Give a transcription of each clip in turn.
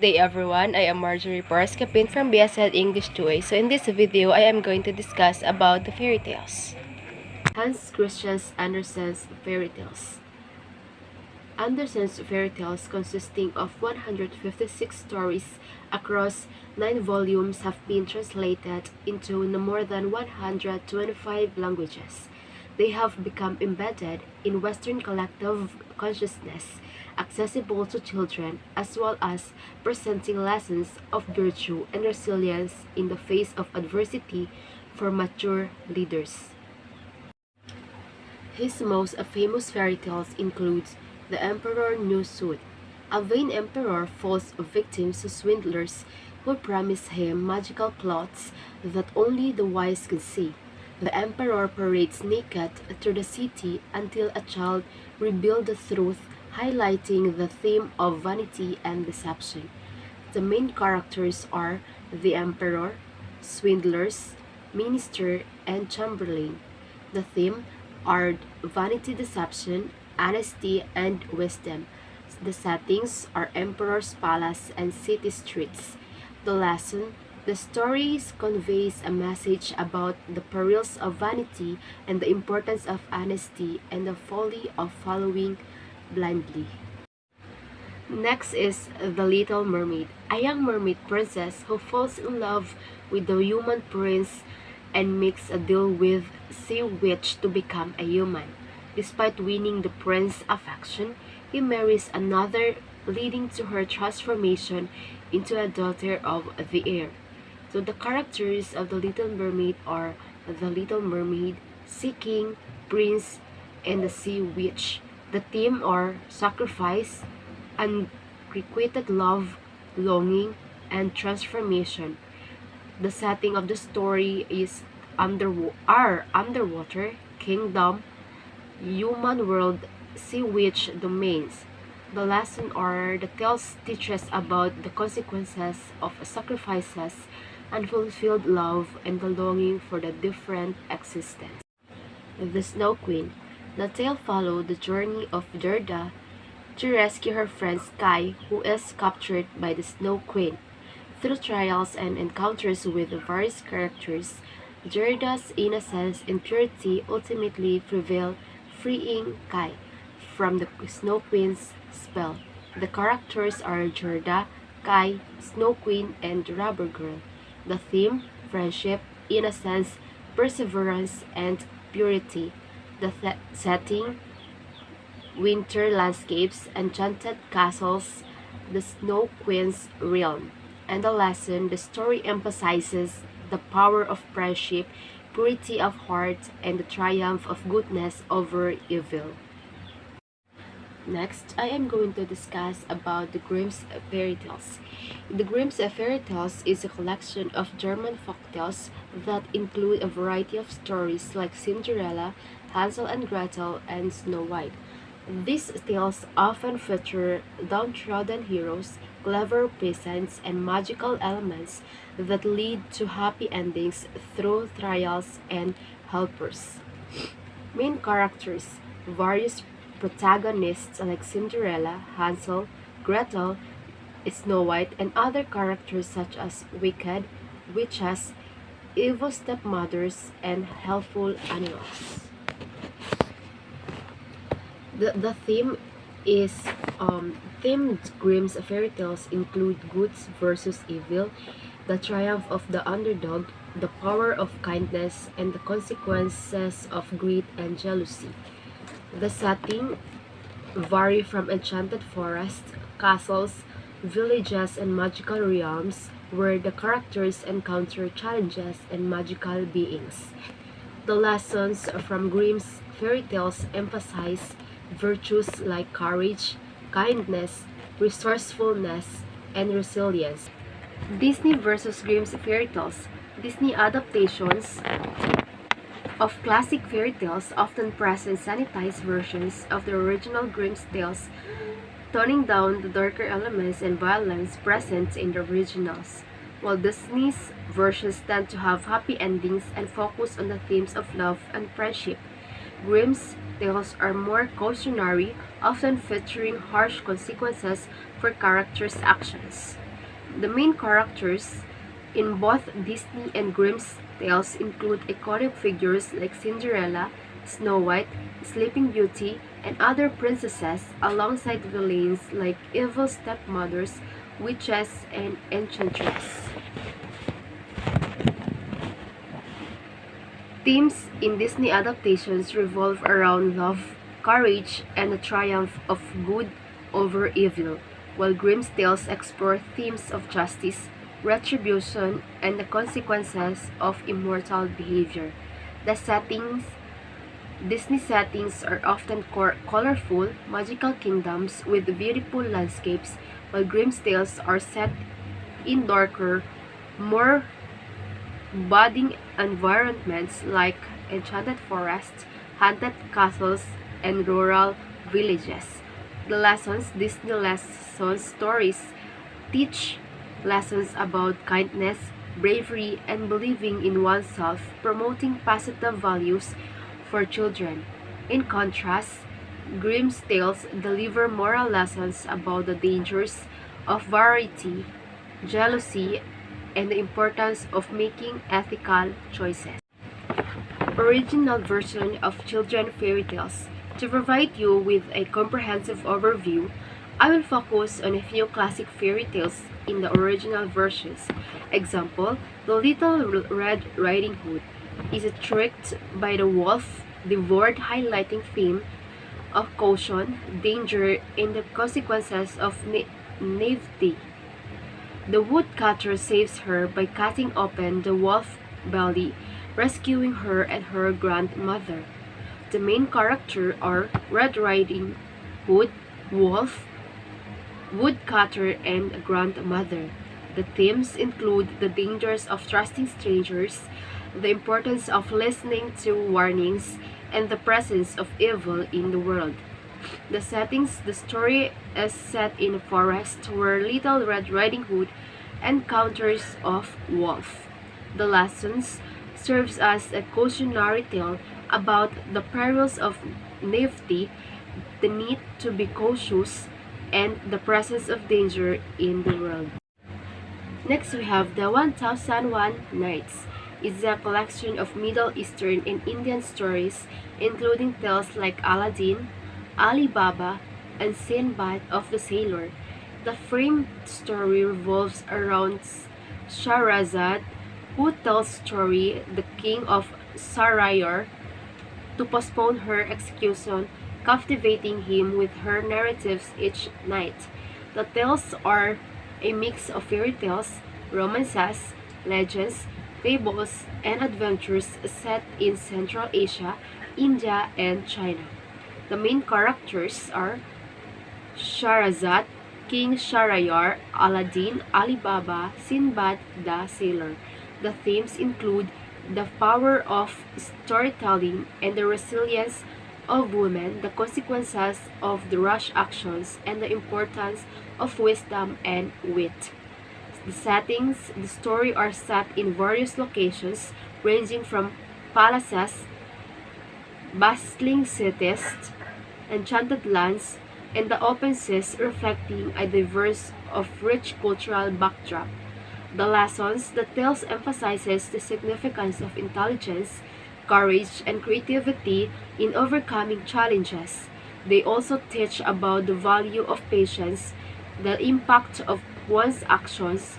Good day everyone, I am Marjorie Paraskapin from BSL English 2A. So in this video, I am going to discuss about the fairy tales. Hans Christian Andersen's fairy tales. Andersen's fairy tales, consisting of 156 stories across 9 volumes, have been translated into more than 125 languages. They have become embedded in Western collective consciousness, accessible to children, as well as presenting lessons of virtue and resilience in the face of adversity for mature leaders. His most famous fairy tales include The Emperor New Suit. A vain emperor falls victim to swindlers who promise him magical cloths that only the wise can see. The emperor parades naked through the city until a child reveals the truth, highlighting the theme of vanity and deception. The main characters are the emperor, swindlers, minister, and chamberlain. The theme are vanity, deception, honesty, and wisdom. The settings are emperor's palace and city streets. The lesson: the stories conveys a message about the perils of vanity and the importance of honesty and the folly of following blindly. Next is The Little Mermaid, a young mermaid princess who falls in love with the human prince and makes a deal with Sea Witch to become a human. Despite winning the prince's affection, he marries another, leading to her transformation into a daughter of the air. So the characters of The Little Mermaid are the Little Mermaid, Sea King, Prince, and the Sea Witch. The theme are sacrifice, unrequited love, longing, and transformation. The setting of the story is underwater kingdom, human world, sea witch domains. The lesson or the tales teaches about the consequences of sacrifices, unfulfilled love, and the longing for the different existence. The Snow Queen. The tale followed the journey of Gerda to rescue her friend Sky, who is captured by the Snow Queen. Through trials and encounters with various characters, Gerda's innocence and purity ultimately prevail, freeing Kai from the Snow Queen's spell. The characters are Gerda, Kai, Snow Queen, and Rubber Girl. The theme: friendship, innocence, perseverance, and purity. The setting: winter landscapes, enchanted castles, the Snow Queen's realm. And the lesson: the story emphasizes the power of friendship, purity of heart, and the triumph of goodness over evil. Next, I am going to discuss about the Grimm's fairy tales. The Grimm's fairy tales is a collection of German folktales that include a variety of stories like Cinderella, Hansel and Gretel, and Snow White. These tales often feature downtrodden heroes, clever peasants, and magical elements that lead to happy endings through trials and helpers. Main characters: various protagonists like Cinderella, Hansel, Gretel, Snow White, and other characters such as wicked witches, evil stepmothers, and helpful animals. The theme is themed Grimm's fairy tales include good versus evil, the triumph of the underdog, the power of kindness, and the consequences of greed and jealousy. The setting vary from enchanted forests, castles, villages, and magical realms where the characters encounter challenges and magical beings. The lessons from Grimm's fairy tales emphasize virtues like courage, kindness, resourcefulness, and resilience. Disney versus Grimm's fairy tales. Disney adaptations of classic fairy tales often present sanitized versions of the original Grimm's tales, toning down the darker elements and violence present in the originals, while Disney's versions tend to have happy endings and focus on the themes of love and friendship. Grimm's tales are more cautionary, often featuring harsh consequences for characters' actions. The main characters in both Disney and Grimm's tales include iconic figures like Cinderella, Snow White, Sleeping Beauty, and other princesses, alongside villains like evil stepmothers, witches, and enchantress. Themes in Disney adaptations revolve around love, courage, and the triumph of good over evil, while Grimm's tales explore themes of justice, retribution, and the consequences of immortal behavior. The settings Disney settings are often colorful, magical kingdoms with beautiful landscapes, while Grimm's tales are set in darker, more budding environments like enchanted forests, haunted castles, and rural villages. The lessons, Disney lessons stories, teach lessons about kindness, bravery, and believing in oneself, promoting positive values for children. In contrast, Grimm's tales deliver moral lessons about the dangers of variety, jealousy, and the importance of making ethical choices. Original version of children fairy tales. To provide you with a comprehensive overview, I will focus on a few classic fairy tales in the original versions. Example, The Little Red Riding Hood is tricked by the wolf, devoured, highlighting theme of caution, danger, and the consequences of naivety. The woodcutter saves her by cutting open the wolf belly, rescuing her and her grandmother. The main characters are Red Riding Hood, Wolf, woodcutter, and grandmother. The themes include the dangers of trusting strangers, the importance of listening to warnings, and the presence of evil in the world. The story is set in a forest where Little Red Riding Hood encounters of wolf. The lessons serves as a cautionary tale about the perils of naivety, the need to be cautious, and the presence of danger in the world. Next, we have the 1001 Nights. It's a collection of Middle Eastern and Indian stories, including tales like Aladdin, Ali Baba, and Sinbad of the Sailor. The framed story revolves around Shahrazad, who tells story the king of Sarayar to postpone her execution, captivating him with her narratives each night. The tales are a mix of fairy tales, romances, legends, fables, and adventures set in Central Asia, India, and China. The main characters are Shahrazad, King Shahrayar, Aladdin, Ali Baba, Sinbad the Sailor. The themes include the power of storytelling and the resilience of women, the consequences of the rash actions, and the importance of wisdom and wit. The story are set in various locations ranging from palaces, bustling cities, enchanted lands, and the open seas, reflecting a diverse of rich cultural backdrop. The tales emphasizes the significance of intelligence, courage, and creativity in overcoming challenges. They also teach about the value of patience, the impact of one's actions,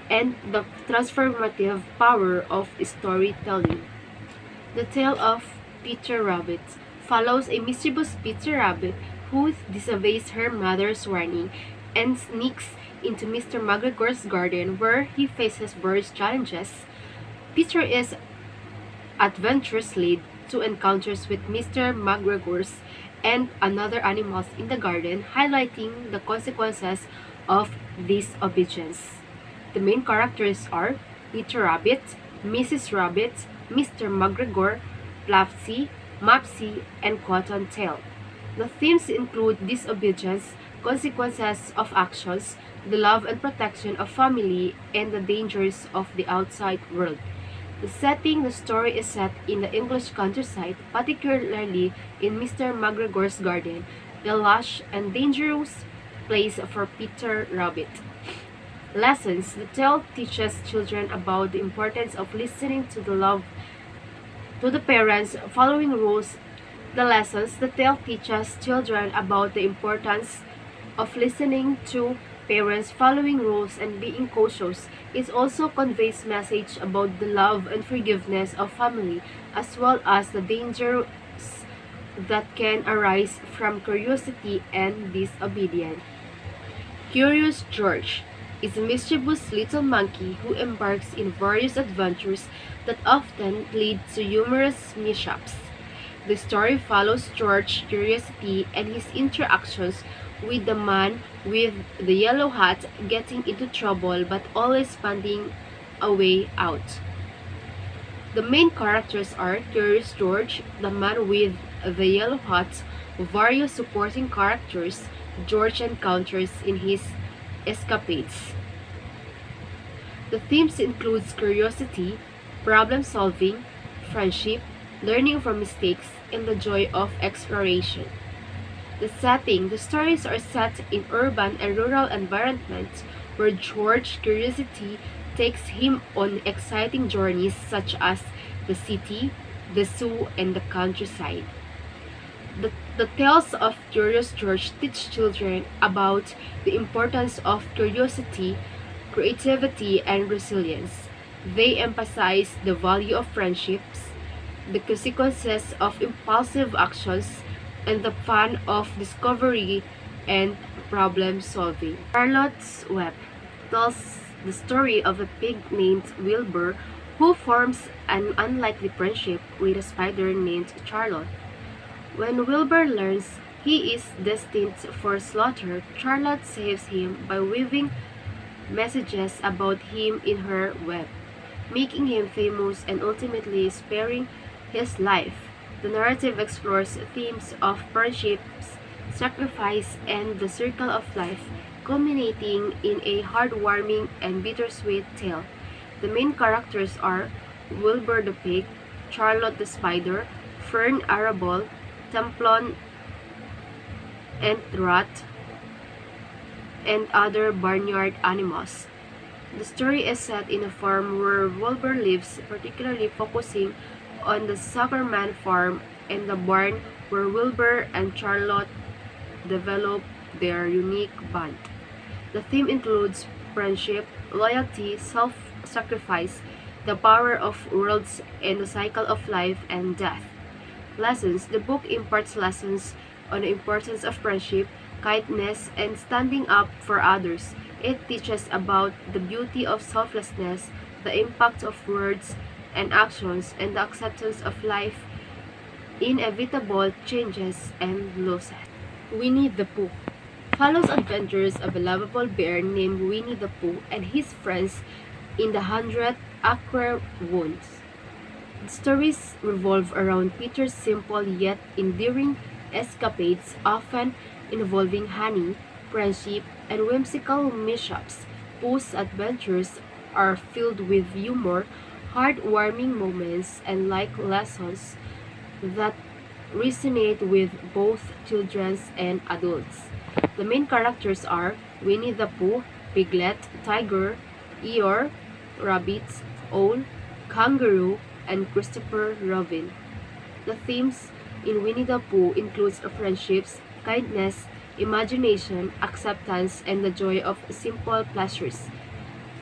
and the transformative power of storytelling. The tale of Peter Rabbit follows a mischievous Peter Rabbit who disobeys her mother's warning and sneaks into Mr. McGregor's garden where he faces various challenges. Peter is adventures lead to encounters with Mr. McGregor's and another animals in the garden, highlighting the consequences of disobedience. The main characters are Peter Rabbit, Mrs. Rabbit, Mr. McGregor, Flopsy, Mopsy, and Cottontail. The themes include disobedience, consequences of actions, the love and protection of family, and the dangers of the outside world. The story is set in the English countryside, particularly in Mr. McGregor's garden, the lush and dangerous place for Peter Rabbit. Lessons. The tale teaches children about the importance of listening to the love to the parents, following rules. The lessons. The tale teaches children about the importance of listening to parents, following rules, and being cautious. It also conveys message about the love and forgiveness of family, as well as the dangers that can arise from curiosity and disobedience. Curious George is a mischievous little monkey who embarks in various adventures that often lead to humorous mishaps. The story follows George's curiosity and his interactions with the man with the yellow hat, getting into trouble but always finding a way out. The main characters are Curious George, the man with the yellow hat, various supporting characters George encounters in his escapades. The themes include curiosity, problem solving, friendship, learning from mistakes, and the joy of exploration. The setting. The stories are set in urban and rural environments where George's curiosity takes him on exciting journeys such as the city, the zoo, and the countryside. The tales of Curious George teach children about the importance of curiosity, creativity, and resilience. They emphasize the value of friendships, the consequences of impulsive actions, and the fun of discovery and problem solving. Charlotte's Web tells the story of a pig named Wilbur who forms an unlikely friendship with a spider named Charlotte. When Wilbur learns he is destined for slaughter, Charlotte saves him by weaving messages about him in her web, making him famous and ultimately sparing his life. The narrative explores themes of friendships, sacrifice, and the circle of life, culminating in a heartwarming and bittersweet tale. The main characters are Wilbur the pig, Charlotte the spider, Fern Arable, Templon and Rat, and other barnyard animals. The story is set in a farm where Wilbur lives, particularly focusing on the Zuckerman farm and the barn where Wilbur and Charlotte develop their unique bond. The theme includes friendship, loyalty, self-sacrifice, the power of worlds, and the cycle of life and death. Lessons. The book imparts lessons on the importance of friendship, kindness, and standing up for others. It teaches about the beauty of selflessness, the impact of words and actions, and the acceptance of life, inevitable changes and losses. Winnie the Pooh follows adventures of a lovable bear named Winnie the Pooh and his friends in the 100-acre woods. The stories revolve around Peter's simple yet endearing escapades, often involving honey, friendship, and whimsical mishaps. Pooh's adventures are filled with humor, heartwarming moments, and life lessons that resonate with both children and adults. The main characters are Winnie the Pooh, Piglet, Tiger, Eeyore, Rabbit, Owl, Kangaroo, and Christopher Robin. The themes in Winnie the Pooh includes friendships, kindness, imagination, acceptance, and the joy of simple pleasures.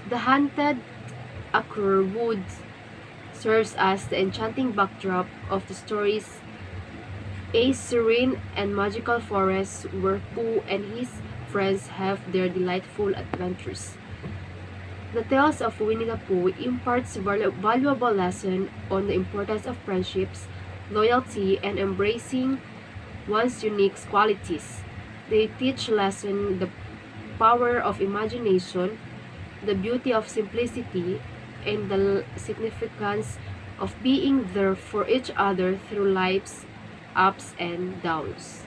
The haunted Acre Woods serves as the enchanting backdrop of the stories, a serene and magical forest where Pooh and his friends have their delightful adventures. The Tales of Winnie the Pooh imparts valuable lesson on the importance of friendships, loyalty, and embracing one's unique qualities. They teach lesson the power of imagination, the beauty of simplicity, and the significance of being there for each other through life's ups and downs.